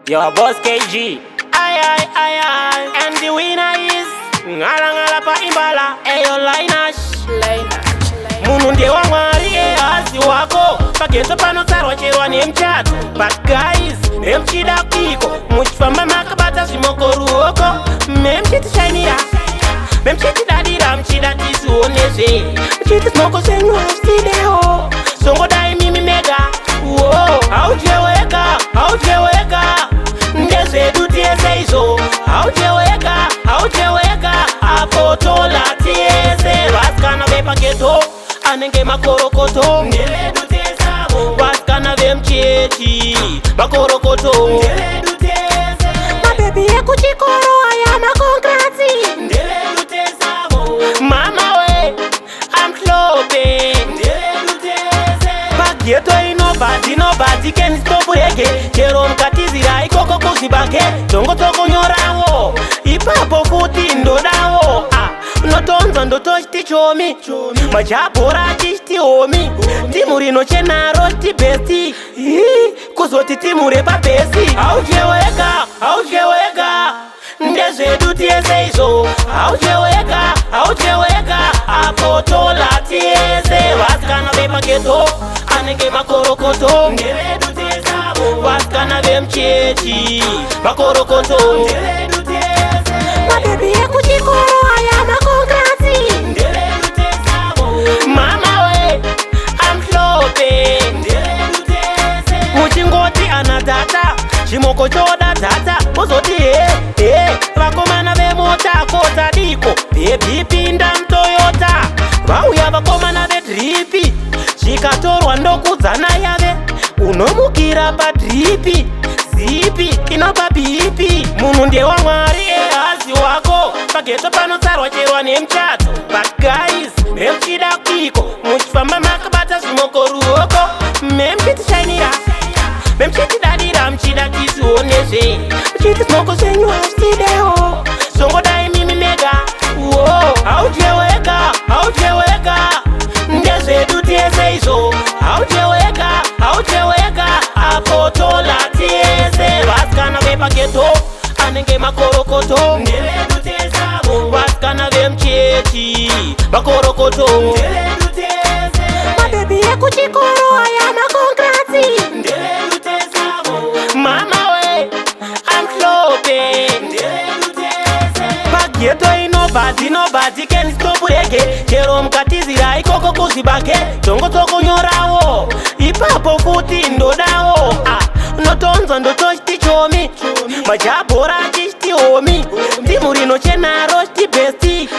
Your boss KG. Aye. And the winner is Ngala pa Imbala. Eyo Lainash. Munu ndiye wa Mwari asi wako. Pageto pano sarwa cherwa ni mchatu. But guys, mchida kiko. Muchifamba makabata shimoko ruoko. Memchiti shiny ya. Memchiti dadira mchida tisu onese. Mchiti smoko senyu hastideo. Songo dai mimi mega. Whoa, haujeweka. Ndeze dutieze izo. Haujeweka. Apotola tieze. Vaskana vepa geto. Anenge makorokoto. Ndele dutezamo. Vaskana vemchechi. Makorokoto. Ndele duteze. Mabebi yeku chikoro aya makongrati. Ndele dutezamo. Mama we, I'm clubbing. Ndele duteze. Pageto nobody can stop ege. Chero mkatizira ikoko kusibake. Tongo toko nyorawo. Ipapo futi ndodawo. Notonza ndotoshti chomi. Majapora chishti omi. Timurino chenaro ti besti. Kuzoti timure pa besti. Haujeweka. Ndeze dutieze izo. Haujeweka. Apotola tieze. Vaskana vepa geto. Anenge makorokoto. Ndele dutezamo. Vaskana vemchechi. Makorokoto. Ndele duteze. Mabebi yeku chikoro aya makongrati. Ndele dutezamo. Mama we, I'm clubbing. Ndele duteze. Muchingoti anatata. Chimoko choda tata. Uzoti vakomana vemota kota diko. Baby pinda mtoyota. Vauya vakomana vedripi. Chikatorwa ndokudzana yave. Unomukira pa dripi. Zipi inopa bipi. Munu ndiye wa Mwari hazi wako. Pageto panosarwa cherwa nemchato. But guys, memchida kiko. Muchifamba makabata shimoko ruoko. Memchiti shiny ya. Memchiti dadira mchida tisu onese. Mchiti smoko senyu hastideo. Songo dai mimi mega. Whoa, haujeweka. Ndeze dutieze izo. Haujeweka. Apotola tieze. Vaskana vepa geto. Anenge makorokoto. Ndele dutezamo. Vaskana vemchechi. Makorokoto. Ndele duteze. Mabebi yeku chikoro aya makongrati. Ndele dutezamo. Mama we, I'm clubbing. Ndele duteze. Pageto nobody can stop ege. Chero mkatizira ikoko kusibake. Tongo toko nyorawo. Ipapo futi ndodawo. Notonza ndotoshti chomi. Majapora chishti omi. Timurino chenaro shti besti.